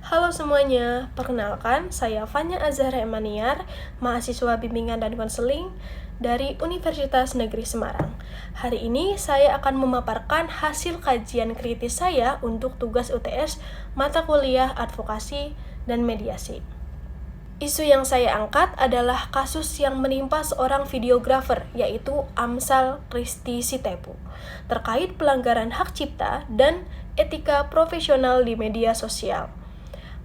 Halo semuanya, perkenalkan saya Fanya Azhara Emaniar, mahasiswa bimbingan dan konseling dari Universitas Negeri Semarang. Hari ini saya akan memaparkan hasil kajian kritis saya untuk tugas UTS mata kuliah advokasi dan mediasi. Isu yang saya angkat adalah kasus yang menimpa seorang videografer, yaitu Amsal Christy Sitepu, terkait pelanggaran hak cipta dan etika profesional di media sosial.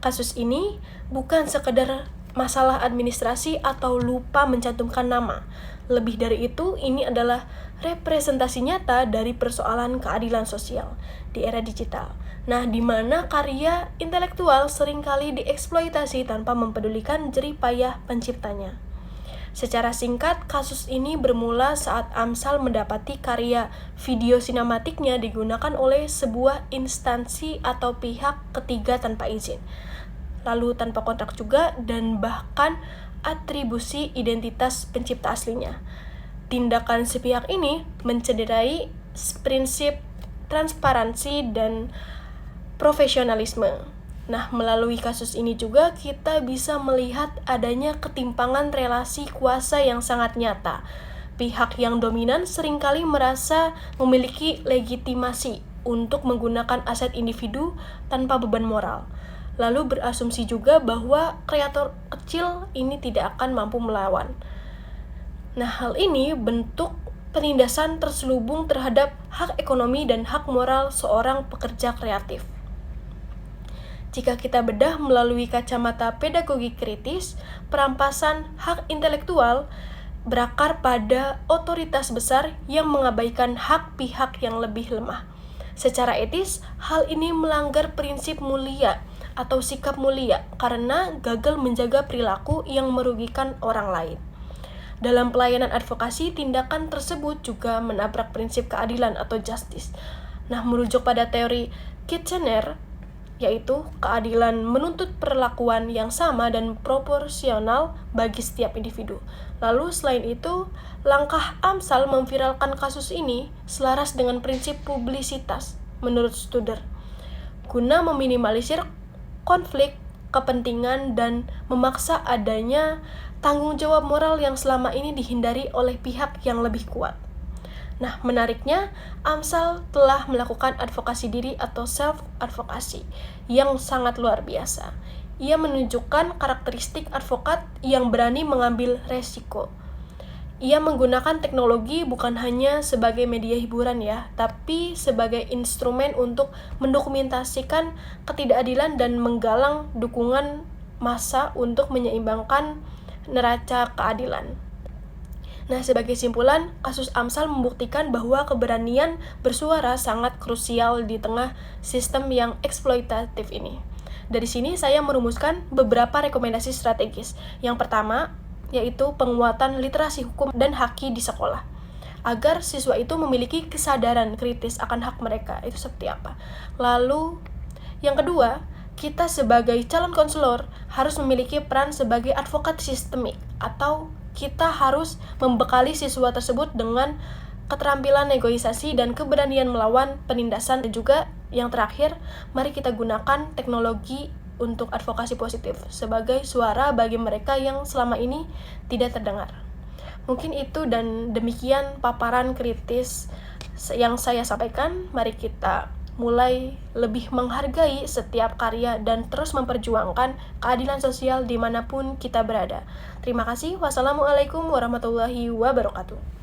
Kasus ini bukan sekedar masalah administrasi atau lupa mencantumkan nama. Lebih dari itu, ini adalah representasi nyata dari persoalan keadilan sosial di era digital. Nah, di mana karya intelektual seringkali dieksploitasi tanpa mempedulikan jerih payah penciptanya. Secara singkat, kasus ini bermula saat Amsal mendapati karya video sinematiknya digunakan oleh sebuah instansi atau pihak ketiga tanpa izin, lalu tanpa kontrak juga, dan bahkan atribusi identitas pencipta aslinya. Tindakan sepihak ini mencederai prinsip transparansi dan profesionalisme. Nah, melalui kasus ini juga kita bisa melihat adanya ketimpangan relasi kuasa yang sangat nyata. Pihak yang dominan seringkali merasa memiliki legitimasi untuk menggunakan aset individu tanpa beban moral, lalu berasumsi juga bahwa kreator kecil ini tidak akan mampu melawan. Nah, hal ini bentuk penindasan terselubung terhadap hak ekonomi dan hak moral seorang pekerja kreatif. Jika kita bedah melalui kacamata pedagogi kritis, perampasan hak intelektual berakar pada otoritas besar yang mengabaikan hak pihak yang lebih lemah. Secara etis, hal ini melanggar prinsip mulia atau sikap mulia karena gagal menjaga perilaku yang merugikan orang lain. Dalam pelayanan advokasi, tindakan tersebut juga menabrak prinsip keadilan atau justice. Nah, merujuk pada teori Kitchener, yaitu keadilan menuntut perlakuan yang sama dan proporsional bagi setiap individu. Lalu selain itu, langkah Amsal memviralkan kasus ini selaras dengan prinsip publisitas menurut Studer, guna meminimalisir konflik kepentingan dan memaksa adanya tanggung jawab moral yang selama ini dihindari oleh pihak yang lebih kuat. Nah, menariknya, Amsal telah melakukan advokasi diri atau self-advokasi yang sangat luar biasa. Ia menunjukkan karakteristik advokat yang berani mengambil resiko. Ia menggunakan teknologi bukan hanya sebagai media hiburan ya, tapi sebagai instrumen untuk mendokumentasikan ketidakadilan dan menggalang dukungan massa untuk menyeimbangkan neraca keadilan. Nah, sebagai simpulan, kasus Amsal membuktikan bahwa keberanian bersuara sangat krusial di tengah sistem yang eksploitatif ini. Dari sini saya merumuskan beberapa rekomendasi strategis. Yang pertama, yaitu penguatan literasi hukum dan haki di sekolah, agar siswa itu memiliki kesadaran kritis akan hak mereka, itu seperti apa. Lalu, yang kedua, kita sebagai calon konselor harus memiliki peran sebagai advokat sistemik, atau kita harus membekali siswa tersebut dengan keterampilan negosiasi dan keberanian melawan penindasan. Dan juga yang terakhir, mari kita gunakan teknologi untuk advokasi positif sebagai suara bagi mereka yang selama ini tidak terdengar. Mungkin itu dan demikian paparan kritis yang saya sampaikan. Mari kita mulai lebih menghargai setiap karya dan terus memperjuangkan keadilan sosial dimanapun kita berada. Terima kasih. Wassalamualaikum warahmatullahi wabarakatuh.